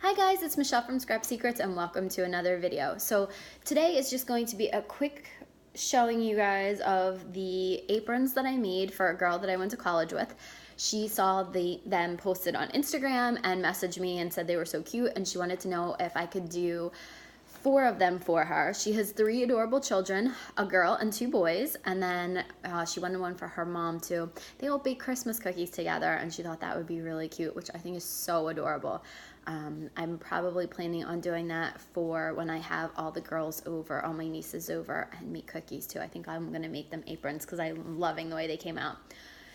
Hi guys, it's Michelle from Scrap Secrets and welcome to another video. So today is just going to be a quick showing you guys of the aprons that I made for a girl that I went to college with. She saw them posted on Instagram and messaged me and said they were so cute and she wanted to know if I could do 4 of them for her. She has 3 adorable children, a girl and 2 boys, and then she wanted one for her mom too. They all bake Christmas cookies together and she thought that would be really cute, which I think is so adorable. I'm probably planning on doing that for when I have all the girls over, all my nieces over, and make cookies too. I think I'm gonna make them aprons because I'm loving the way they came out.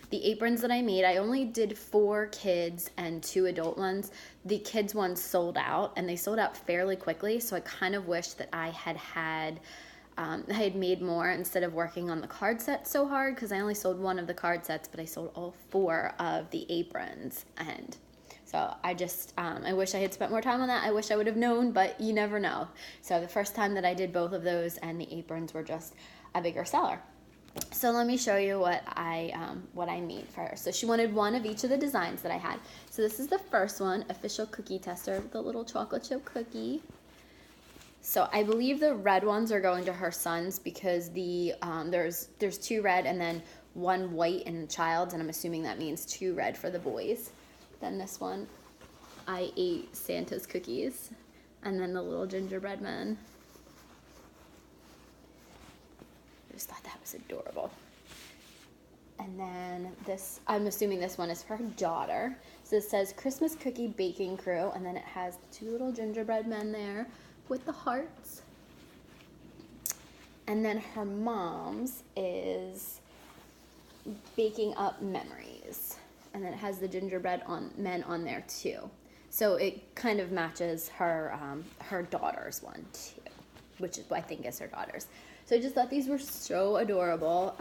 The aprons that I made, I only did 4 kids and 2 adult ones. The kids ones sold out, and they sold out fairly quickly, so I kind of wish that I had made more instead of working on the card set so hard, because I only sold 1 of the card sets, but I sold all 4 of the aprons. And so I just, I wish I had spent more time on that. I wish I would have known, but you never know. So the first time that I did both of those, and the aprons were just a bigger seller. So let me show you what I made for her. So she wanted 1 of each of the designs that I had. So this is the first one, official cookie tester, the little chocolate chip cookie. So I believe the red ones are going to her sons because there's 2 red and then 1 white in the child's, and I'm assuming that means 2 red for the boys. Then this one, I ate Santa's cookies, and then the little gingerbread men. I just thought that was adorable. And then this, I'm assuming this one is for her daughter. So it says Christmas Cookie Baking Crew, and then it has 2 little gingerbread men there with the hearts. And then her mom's is Baking Up Memories, and then it has the gingerbread men on there too. So it kind of matches her daughter's one too, which is, I think, is her daughter's. So I just thought these were so adorable.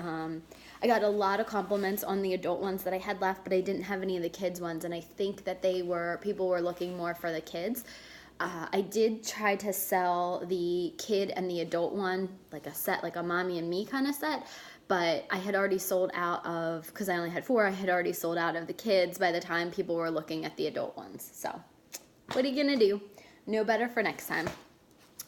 I got a lot of compliments on the adult ones that I had left, but I didn't have any of the kids ones, and I think that people were looking more for the kids. I did try to sell the kid and the adult one, like a set, like a mommy and me kind of set, but I had already sold out of, because I only had 4, I had already sold out of the kids by the time people were looking at the adult ones. So what are you gonna do? Know better for next time.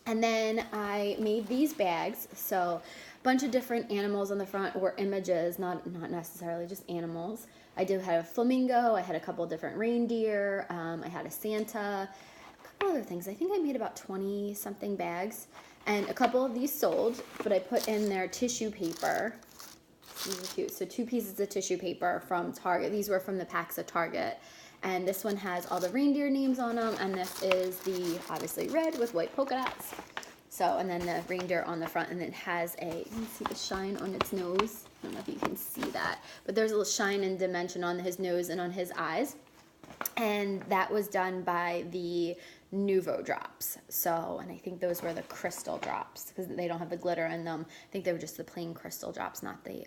And then I made these bags, so a bunch of different animals on the front, or images, not necessarily just animals. I did have a flamingo, I had a couple different reindeer, I had a Santa, a couple other things. I think I made about 20 something bags, and a couple of these sold, but I put in their tissue paper. These are cute. So 2 pieces of tissue paper from Target. These were from the packs at Target. And this one has all the reindeer names on them, and this is the, obviously, red with white polka dots. So, and then the reindeer on the front, and it has you can see the shine on its nose. I don't know if you can see that, but there's a little shine and dimension on his nose and on his eyes. And that was done by the Nuvo drops. So, and I think those were the crystal drops, because they don't have the glitter in them. I think they were just the plain crystal drops, not the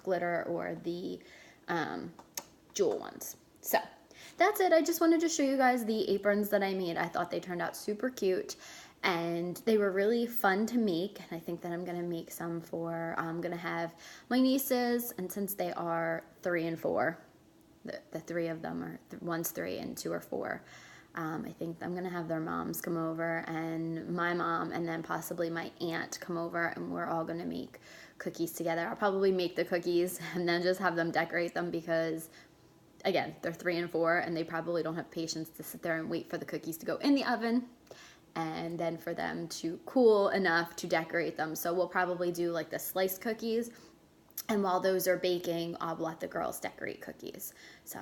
glitter or the jewel ones. So that's it. I just wanted to show you guys the aprons that I made. I thought they turned out super cute, and they were really fun to make. And I think that I'm going to make some for, I'm going to have my nieces, and since they are 3 and 4, the 3 of them are, one's 3 and 2 are 4. I think I'm going to have their moms come over, and my mom, and then possibly my aunt come over, and we're all going to make cookies together. I'll probably make the cookies and then just have them decorate them because, again, they're 3 and 4, and they probably don't have patience to sit there and wait for the cookies to go in the oven and then for them to cool enough to decorate them. So we'll probably do like the sliced cookies, and while those are baking, I'll let the girls decorate cookies. So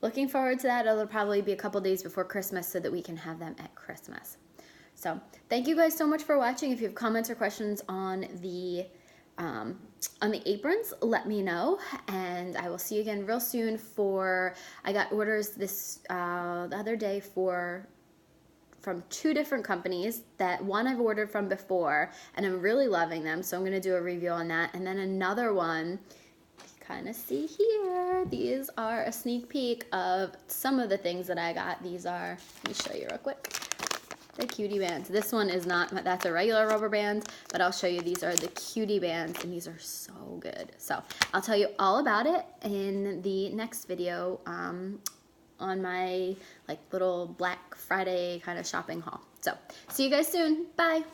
looking forward to that. It'll probably be a couple days before Christmas so that we can have them at Christmas. So thank you guys so much for watching. If you have comments or questions on the aprons, let me know, and I will see you again real soon I got orders this the other day from 2 different companies. That one I've ordered from before, and I'm really loving them, so I'm going to do a review on that. And then another one, you kind of see here, these are a sneak peek of some of the things that I got. These are, let me show you real quick. The cutie bands. This one is not, that's a regular rubber band, but I'll show you these are the cutie bands, and these are so good. So I'll tell you all about it in the next video on my like little Black Friday kind of shopping haul. So see you guys soon. Bye.